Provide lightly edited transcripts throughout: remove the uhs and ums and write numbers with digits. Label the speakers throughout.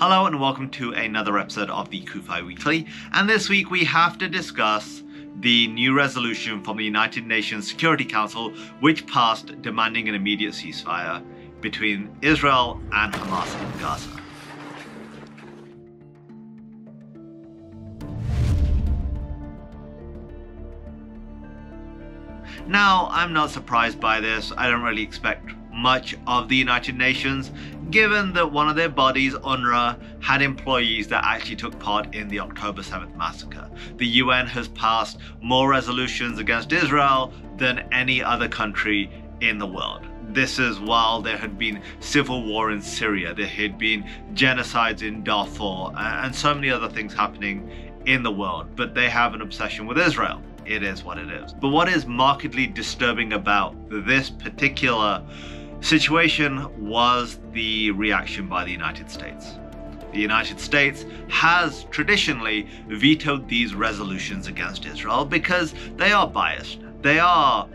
Speaker 1: Hello and welcome to another episode of the CUFI Weekly, and this week we have to discuss the new resolution from the United Nations Security Council which passed demanding an immediate ceasefire between Israel and Hamas in Gaza. Now, I'm not surprised by this. I don't really expect much of the United Nations, given that one of their bodies, UNRWA, had employees that actually took part in the October 7th massacre. The UN has passed more resolutions against Israel than any other country in the world. This is while there had been civil war in Syria, there had been genocides in Darfur, and so many other things happening in the world, but they have an obsession with Israel. It is what it is. But what is markedly disturbing about this particular situation was the reaction by the United States. The United States has traditionally vetoed these resolutions against Israel because they are biased. They are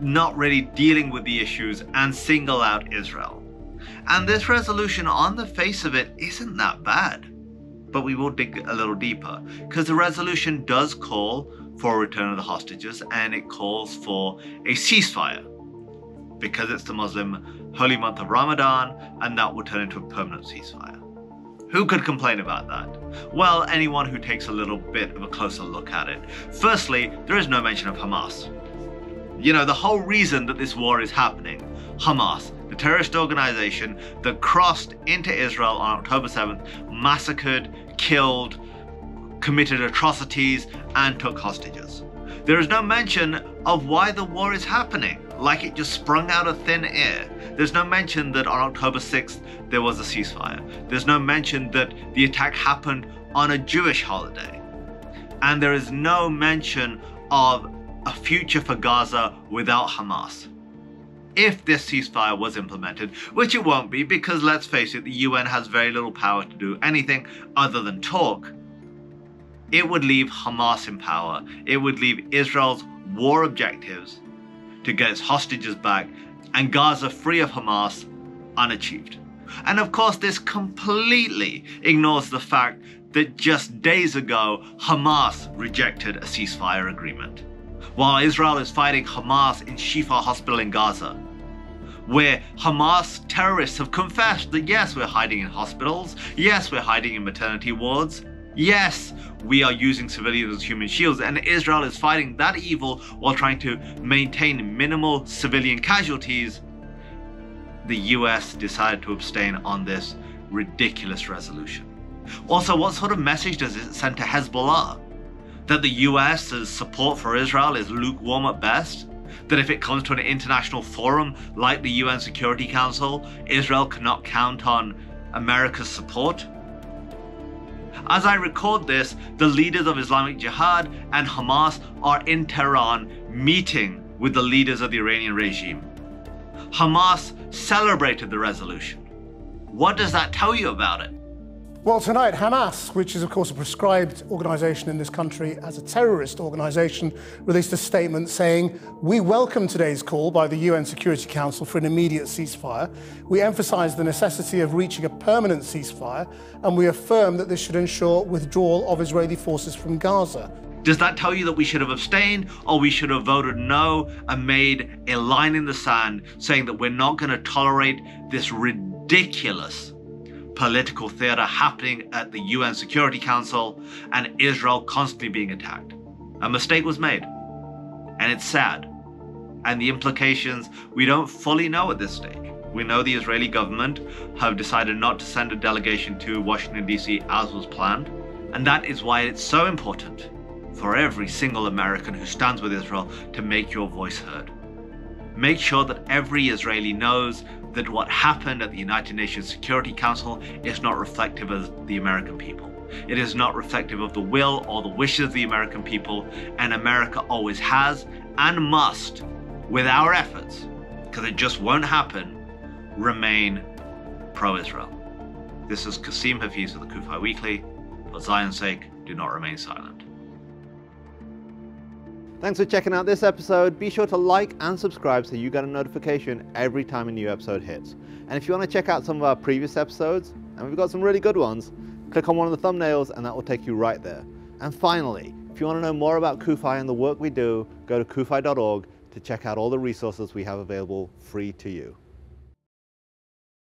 Speaker 1: not really dealing with the issues and single out Israel. And this resolution on the face of it isn't that bad. But we will dig a little deeper because the resolution does call for a return of the hostages and it calls for a ceasefire because it's the Muslim holy month of Ramadan and that will turn into a permanent ceasefire. Who could complain about that? Well, anyone who takes a little bit of a closer look at it. Firstly, there is no mention of Hamas. You know, the whole reason that this war is happening, Hamas, the terrorist organization that crossed into Israel on October 7th, massacred, killed, committed atrocities, and took hostages. There is no mention of why the war is happening, like it just sprung out of thin air. There's no mention that on October 6th there was a ceasefire. There's no mention that the attack happened on a Jewish holiday. And there is no mention of a future for Gaza without Hamas. If this ceasefire was implemented, which it won't be because let's face it, the UN has very little power to do anything other than talk, it would leave Hamas in power. It would leave Israel's war objectives to get its hostages back and Gaza free of Hamas unachieved. And of course, this completely ignores the fact that just days ago, Hamas rejected a ceasefire agreement. While Israel is fighting Hamas in Shifa Hospital in Gaza, where Hamas terrorists have confessed that yes, we're hiding in hospitals, yes, we're hiding in maternity wards, yes, we are using civilians as human shields, and Israel is fighting that evil while trying to maintain minimal civilian casualties, the US decided to abstain on this ridiculous resolution. Also, what sort of message does it send to Hezbollah? That the US's support for Israel is lukewarm at best? That if it comes to an international forum like the UN Security Council, Israel cannot count on America's support? As I record this, the leaders of Islamic Jihad and Hamas are in Tehran meeting with the leaders of the Iranian regime. Hamas celebrated the resolution. What does that tell you about it?
Speaker 2: Well, tonight, Hamas, which is of course a proscribed organisation in this country as a terrorist organisation, released a statement saying, "We welcome today's call by the UN Security Council for an immediate ceasefire. We emphasise the necessity of reaching a permanent ceasefire, and we affirm that this should ensure withdrawal of Israeli forces from Gaza."
Speaker 1: Does that tell you that we should have abstained, or we should have voted no and made a line in the sand saying that we're not going to tolerate this ridiculous political theater happening at the UN Security Council and Israel constantly being attacked? A mistake was made, and it's sad. And the implications we don't fully know at this stage. We know the Israeli government have decided not to send a delegation to Washington, D.C. as was planned, and that is why it's so important for every single American who stands with Israel to make your voice heard. Make sure that every Israeli knows that what happened at the United Nations Security Council is not reflective of the American people. It is not reflective of the will or the wishes of the American people, and America always has and must, with our efforts, because it just won't happen, remain pro-Israel. This is Kasim Hafeez for the CUFI Weekly. For Zion's sake, do not remain silent.
Speaker 3: Thanks for checking out this episode. Be sure to like and subscribe so you get a notification every time a new episode hits. And if you want to check out some of our previous episodes, and we've got some really good ones, click on one of the thumbnails and that will take you right there. And finally, if you want to know more about CUFI and the work we do, go to CUFI.org to check out all the resources we have available free to you.